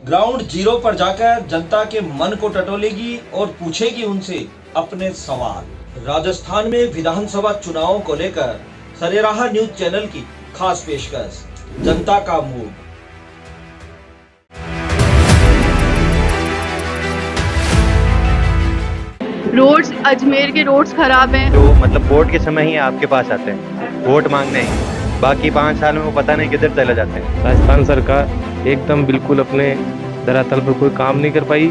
Ground zero पर जाकर जनता के मन को टटोलेगी और पूछेगी उनसे अपने सवाल। राजस्थान में विधानसभा चुनावों को लेकर सरेराह न्यूज चैनल की खास पेशकश, जनता का मूड। रोड्स, अजमेर के रोड्स खराब हैं। तो मतलब वोट के समय ही आपके पास आते हैं वोट मांगने ही, बाकी 5 साल में वो पता नहीं किधर चले जाते हैं। राजस्थान सरकार एकदम बिल्कुल अपने धरातल पर कोई काम नहीं कर पाई।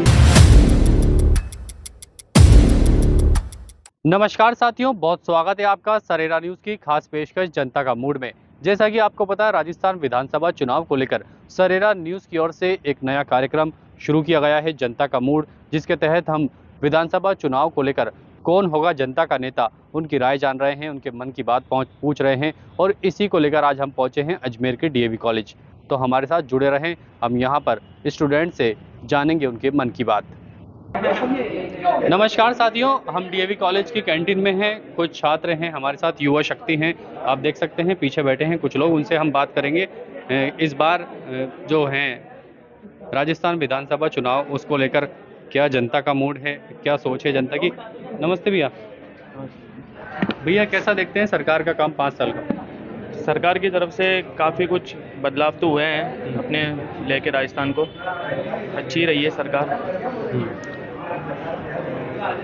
नमस्कार साथियों, बहुत स्वागत है आपका सरेरा न्यूज़ की खास पेशकश जनता का मूड में। जैसा कि आपको पता है, राजस्थान विधानसभा चुनाव को लेकर सरेरा न्यूज़ की ओर से एक नया कार्यक्रम शुरू किया गया है, जनता का मूड, जिसके तहत हम विधानसभा चुनाव को लेकर कौन होगा जनता का नेता, उनकी राय जान रहे हैं, उनके मन की बात पूछ रहे हैं। और इसी को लेकर आज हम पहुंचे हैं अजमेर के डीएवी कॉलेज। तो हमारे साथ जुड़े रहें, हम यहां पर स्टूडेंट से जानेंगे उनके मन की बात। नमस्कार साथियों, हम डीएवी कॉलेज की कैंटीन में हैं। कुछ छात्र हैं हमारे साथ, युवा शक्ति हैं, आप देख सकते हैं पीछे बैठे हैं कुछ लोग, उनसे हम बात करेंगे। इस बार जो हैं राजस्थान विधानसभा चुनाव, उसको लेकर क्या जनता का मूड है, क्या सोच है जनता की। नमस्ते भैया। भैया कैसा देखते हैं सरकार का काम 5 साल का? सरकार की तरफ से काफ़ी कुछ बदलाव तो हुए हैं अपने लेके राजस्थान को, अच्छी रही है सरकार।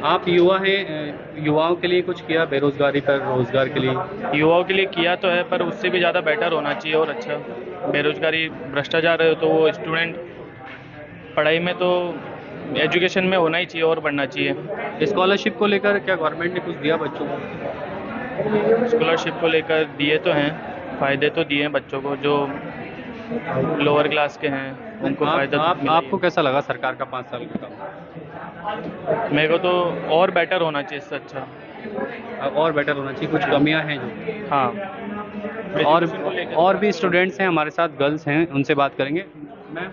आप युवा हैं, युवाओं के लिए कुछ किया बेरोजगारी पर, रोजगार के लिए? युवाओं के लिए किया तो है, पर उससे भी ज़्यादा बेटर होना चाहिए और अच्छा। बेरोजगारी, भ्रष्टाचार है तो वो स्टूडेंट पढ़ाई में तो एजुकेशन में होना ही चाहिए और बढ़ना चाहिए। स्कॉलरशिप को लेकर क्या गवर्नमेंट ने कुछ दिया बच्चों को? स्कॉलरशिप को लेकर दिए तो हैं, फ़ायदे तो दिए हैं बच्चों को, जो लोअर क्लास के हैं उनको फ़ायदा। आपको कैसा लगा सरकार का 5 साल का काम? मेरे को तो और बेटर होना चाहिए, इससे अच्छा और बेटर होना चाहिए, कुछ कमियां हैं जो? हाँ। और भी स्टूडेंट्स हैं हमारे साथ, गर्ल्स हैं, उनसे बात करेंगे। मैम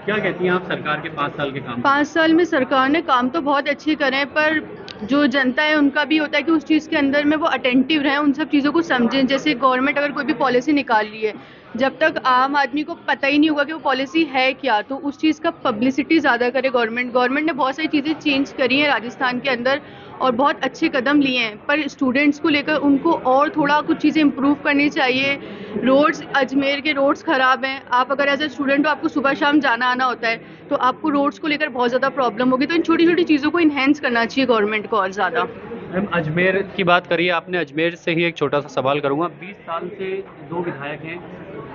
क्या कहती हैं आप सरकार के 5 साल के काम? 5 साल में सरकार ने काम तो बहुत अच्छे करे, पर जो जनता है उनका भी होता है कि उस चीज़ के अंदर में वो अटेंटिव रहें, उन सब चीज़ों को समझें। जैसे गवर्नमेंट अगर कोई भी पॉलिसी निकाल रही है, जब तक आम आदमी को पता ही नहीं होगा कि वो पॉलिसी है क्या, तो उस चीज़ का पब्लिसिटी ज़्यादा करे गवर्नमेंट ने बहुत सारी चीज़ें चेंज करी हैं राजस्थान के अंदर और बहुत अच्छे कदम लिए हैं, पर स्टूडेंट्स को लेकर उनको और थोड़ा कुछ चीज़ें इम्प्रूव करनी चाहिए। रोड्स, अजमेर के रोड्स ख़राब हैं। आप अगर एज ए स्टूडेंट हो, आपको सुबह शाम जाना आना होता है, तो आपको रोड्स को लेकर बहुत ज़्यादा प्रॉब्लम होगी। तो इन छोटी छोटी चीज़ों को इन्हेंस करना चाहिए गवर्नमेंट को और ज़्यादा। मैम अजमेर की बात करिए आपने, अजमेर से ही एक छोटा सा सवाल करूँगा। 20 साल से 2 विधायक हैं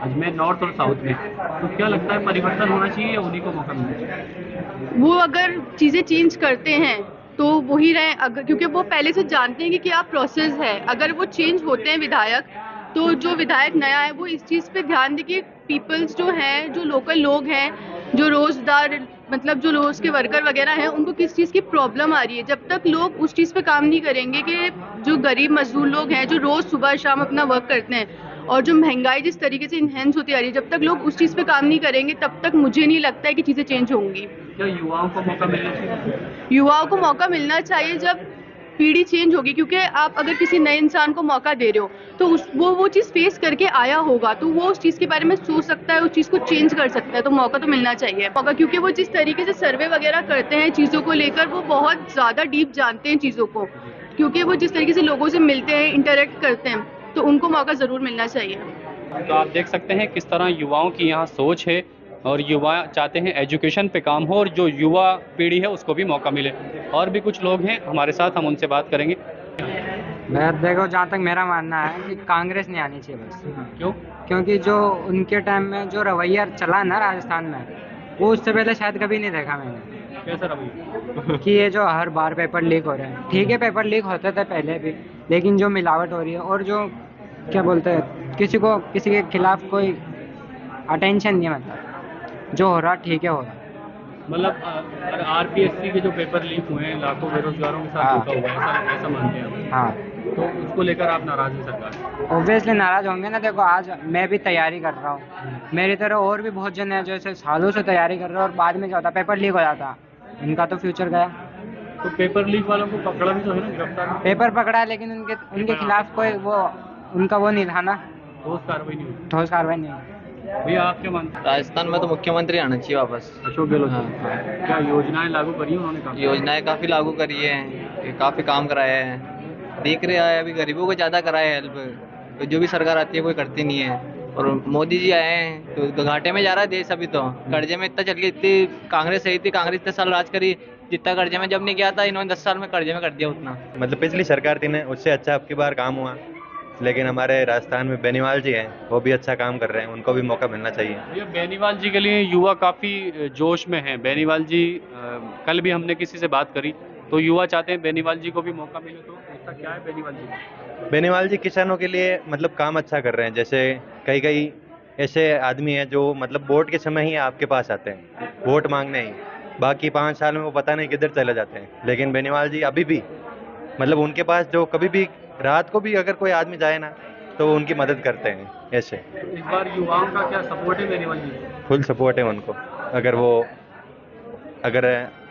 अजमेर नॉर्थ और साउथ में, तो क्या लगता है परिवर्तन होना चाहिए या उन्हीं को मौका मिलना चाहिए? वो अगर चीज़ें चेंज करते हैं तो वही रहें, अगर क्योंकि वो पहले से जानते हैं कि क्या प्रोसेस है। अगर वो चेंज होते हैं विधायक, तो जो विधायक नया है वो इस चीज़ पे ध्यान दे कि पीपल्स जो हैं, जो लोकल लोग हैं, जो रोज़दार मतलब जो रोज़ के वर्कर वगैरह हैं, उनको किस चीज़ की प्रॉब्लम आ रही है। जब तक लोग उस चीज़ पे काम नहीं करेंगे कि जो गरीब मजदूर लोग हैं, जो रोज़ सुबह शाम अपना वर्क करते हैं, और जो महंगाई जिस तरीके से इन्हेंस होती आ रही है, जब तक लोग उस चीज़ पे काम नहीं करेंगे, तब तक मुझे नहीं लगता है कि चीज़ें चेंज होंगी। क्या युवाओं को मौका मिलना चाहिए? युवाओं को मौका मिलना चाहिए जब पीढ़ी चेंज होगी, क्योंकि आप अगर किसी नए इंसान को मौका दे रहे हो तो वो चीज़ फेस करके आया होगा, तो वो उस चीज़ के बारे में सोच सकता है, उस चीज़ को चेंज कर सकता है। तो मौका तो मिलना चाहिए मौका, क्योंकि वो जिस तरीके से सर्वे वगैरह करते हैं चीज़ों को लेकर, वो बहुत ज़्यादा डीप जानते हैं चीज़ों को, क्योंकि वो जिस तरीके से लोगों से मिलते हैं, इंटरेक्ट करते हैं, तो उनको मौका ज़रूर मिलना चाहिए। तो आप देख सकते हैं किस तरह युवाओं की यहाँ सोच है, और युवा चाहते हैं एजुकेशन पे काम हो और जो युवा पीढ़ी है उसको भी मौका मिले। और भी कुछ लोग हैं हमारे साथ, हम उनसे बात करेंगे। मैं देखो, जहाँ तक मेरा मानना है कि कांग्रेस नहीं आनी चाहिए बस। क्यों? क्योंकि जो उनके टाइम में जो रवैया चला ना राजस्थान में, वो उससे पहले शायद कभी नहीं देखा मैंने। कैसा रवैया? कि ये जो हर बार पेपर लीक हो रहे हैं, ठीक है पेपर लीक होते थे पहले भी, लेकिन जो मिलावट हो रही है और जो क्या बोलते हैं, किसी के खिलाफ कोई अटेंशन नहीं, मतलब जो हो रहा ठीक है हो रहा। मतलब आरपीएससी के जो पेपर लीक हुए हैं, लाखों बेरोजगारों के साथ धोखा हुआ है, ऐसा मानते हैं आप? हाँ, तो उसको लेकर आप नाराज हैं सरकार से? ऑब्वियसली नाराज होंगे ना। देखो, आज मैं भी तैयारी कर रहा हूँ, मेरी तरह और भी बहुत जन है जो ऐसे सालों से तैयारी कर रहे हैं, और बाद में क्या होता, पेपर लीक हो जाता, इनका तो फ्यूचर गया। तो पेपर लीक वालों को पकड़ा भी तो है ना, गिरफ्तार? पेपर पकड़ा है, लेकिन उनके खिलाफ कोई वो उनका वो नहीं था ना, ठोस कार्रवाई नहीं हुई। ठोस कार्रवाई नहीं हुई। भैया आप क्या मानते राजस्थान में तो मुख्यमंत्री आना चाहिए वापस। हैं अशोक गहलोत हाँ, जी? क्या योजनाएं लागू करी हैं उन्होंने काफी? योजनाएं काफ़ी लागू करी है, काफ़ी काम कराया है, देख रहे हैं अभी गरीबों को ज़्यादा कराया है हेल्प। तो जो भी सरकार आती है कोई करती नहीं है। और मोदी जी आए हैं तो घाटे में जा रहा है देश। अभी तो कर्जे में इतना चल गई, इतनी कांग्रेस सही थी, कांग्रेस इतने साल राज करी, जितना कर्जे में जब नहीं गया था इन्होंने 10 साल में कर्जे में कर दिया उतना। मतलब पिछली सरकार थी ना, उससे अच्छा अब की बार काम हुआ। लेकिन हमारे राजस्थान में बेनीवाल जी हैं, वो भी अच्छा काम कर रहे हैं, उनको भी मौका मिलना चाहिए। भैया बेनीवाल जी के लिए युवा काफ़ी जोश में हैं। बेनीवाल जी कल भी हमने किसी से बात करी तो युवा चाहते हैं बेनीवाल जी को भी मौका मिले, तो ऐसा क्या है बेनीवाल जी में? बेनीवाल जी किसानों के लिए मतलब काम अच्छा कर रहे हैं। जैसे कई ऐसे आदमी हैं जो मतलब वोट के समय ही आपके पास आते हैं, वोट मांगने ही, बाकी 5 साल में वो पता नहीं किधर चले जाते हैं। लेकिन बेनीवाल जी अभी भी मतलब उनके पास जो कभी भी रात को भी अगर कोई आदमी जाए ना तो वो उनकी मदद करते हैं। ऐसे इस बार युवाओं का क्या सपोर्ट है बेनीवाल जी को? फुल सपोर्ट है उनको। अगर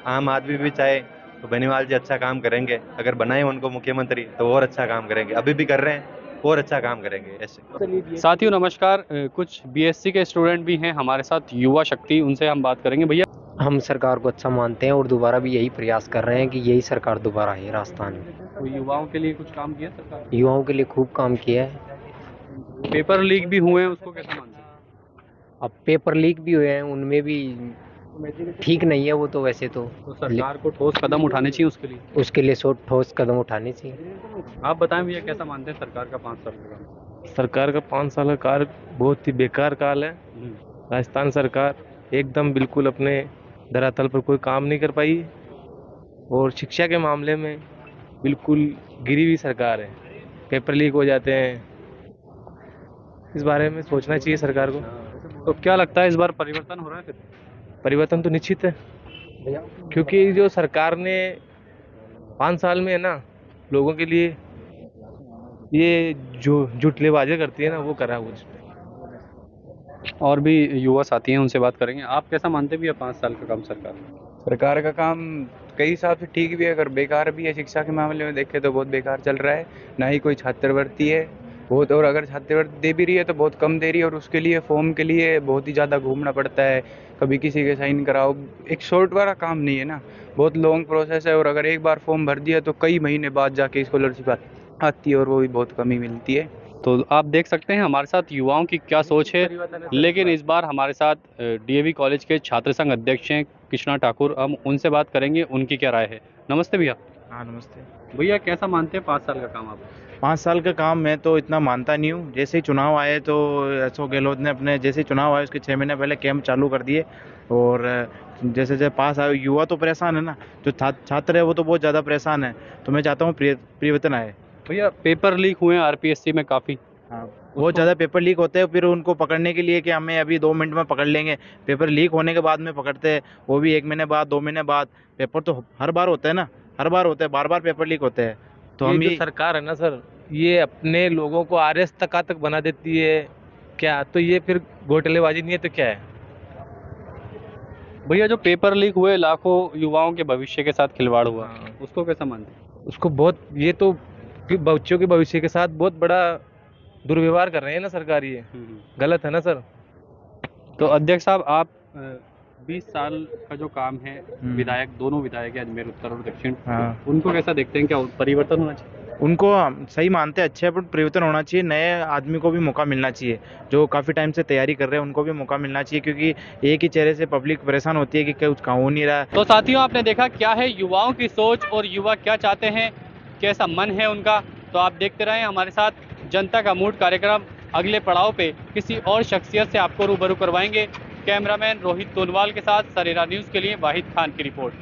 आम आदमी भी चाहे तो बेनीवाल जी अच्छा काम करेंगे। अगर बनाए उनको मुख्यमंत्री तो और अच्छा काम करेंगे, अभी भी कर रहे हैं और अच्छा काम करेंगे। ऐसे साथियों नमस्कार, कुछ बीएससी के स्टूडेंट भी हैं हमारे साथ, युवा शक्ति, उनसे हम बात करेंगे। भैया हम सरकार को अच्छा मानते हैं और दोबारा भी यही प्रयास कर रहे हैं कि यही सरकार दोबारा आए राजस्थान में। तो युवाओं के लिए कुछ काम किया सरकार? युवाओं के लिए खूब काम किया है। पेपर लीक भी हुए हैं, उसको कैसे मानते हैं? अब पेपर लीक भी हुए हैं, उनमें भी ठीक नहीं है वो तो। वैसे तो सरकार को ठोस कदम उठाने चाहिए उसके लिए ठोस कदम उठाने चाहिए। आप बताएं भैया कैसा मानते हैं सरकार का 5 साल का काम? सरकार का 5 साल का कार्य बहुत ही बेकार काल है। राजस्थान सरकार एकदम बिल्कुल अपने धरातल पर कोई काम नहीं कर पाई और शिक्षा के मामले में बिल्कुल गिरी हुई सरकार है। पेपर लीक हो जाते हैं, इस बारे में सोचना चाहिए सरकार को। तो क्या लगता है इस बार परिवर्तन हो रहा है? फिर परिवर्तन तो निश्चित है, क्योंकि जो सरकार ने 5 साल में है ना लोगों के लिए ये जो जुटलेबाजी करती है ना वो करा कुछ। और भी युवा साथी हैं, उनसे बात करेंगे। आप कैसा मानते हैं भैया 5 साल का काम सरकार का काम कई हिसाब से ठीक भी है, अगर बेकार भी है। शिक्षा के मामले में देखें तो बहुत बेकार चल रहा है, ना ही कोई छात्रवृत्ति है बहुत, और अगर छात्रवृत्ति दे भी रही है तो बहुत कम दे रही है, और उसके लिए फॉर्म के लिए बहुत ही ज़्यादा घूमना पड़ता है, कभी किसी के साइन कराओ। एक शॉर्ट वाला काम नहीं है ना, बहुत लॉन्ग प्रोसेस है, और अगर एक बार फॉर्म भर दिया तो कई महीने बाद जाके स्कॉलरशिप आती है, और वो भी बहुत कम ही मिलती है। तो आप देख सकते हैं हमारे साथ युवाओं की क्या सोच है। लेकिन इस बार हमारे साथ डीएवी कॉलेज के छात्र संघ अध्यक्ष हैं कृष्णा ठाकुर, हम उनसे बात करेंगे उनकी क्या राय है। नमस्ते भैया। हाँ नमस्ते भैया, कैसा मानते हैं 5 साल का काम आप? 5 साल का काम मैं तो इतना मानता नहीं हूँ। जैसे ही चुनाव आए तो अशोक गहलोत ने अपने जैसे ही चुनाव आए उसके 6 महीने पहले कैंप चालू कर दिए, और जैसे जैसे पास आए युवा तो परेशान है ना, जो छात्र है वो तो बहुत ज़्यादा परेशान है। तो मैं चाहता हूँ परिवर्तन आए। भैया पेपर लीक हुए हैं आरपीएससी में काफ़ी। हाँ, बहुत ज़्यादा पेपर लीक होते हैं, फिर उनको पकड़ने के लिए कि हमें अभी 2 मिनट में पकड़ लेंगे, पेपर लीक होने के बाद में पकड़ते हैं, वो भी 1 महीने बाद 2 महीने बाद। पेपर तो हर बार होता है ना, हर बार होते हैं, बार बार पेपर लीक होते हैं। तो हम ये सरकार है ना सर, ये अपने लोगों को आरएस तक बना देती है क्या? तो ये फिर घोटालेबाजी नहीं है तो क्या है? भैया जो पेपर लीक हुए, लाखों युवाओं के भविष्य के साथ खिलवाड़ हुआ, उसको कैसा मानते हैं? उसको बहुत, ये तो बच्चों के भविष्य के साथ बहुत बड़ा दुर्व्यवहार कर रहे हैं ना सरकार, ये गलत है ना सर। तो अध्यक्ष साहब, आप 20 साल का जो काम है, विधायक, दोनों विधायक है अजमेर उत्तर और दक्षिण, उनको कैसा देखते हैं? क्या परिवर्तन होना चाहिए? उनको सही मानते हैं, अच्छे है, पर परिवर्तन होना चाहिए। नए आदमी को भी मौका मिलना चाहिए, जो काफ़ी टाइम से तैयारी कर रहे हैं उनको भी मौका मिलना चाहिए, क्योंकि एक ही चेहरे से पब्लिक परेशान होती है कि कुछ काम हो नहीं रहा है। तो साथियों, आपने देखा क्या है युवाओं की सोच और युवा क्या चाहते हैं, कैसा मन है उनका। तो आप देखते रहें हमारे साथ जनता का मूड कार्यक्रम। अगले पड़ाव पे किसी और शख्सियत से आपको रूबरू करवाएंगे। कैमरामैन रोहित तोनवाल के साथ सरेरा न्यूज़ के लिए वाहिद खान की रिपोर्ट।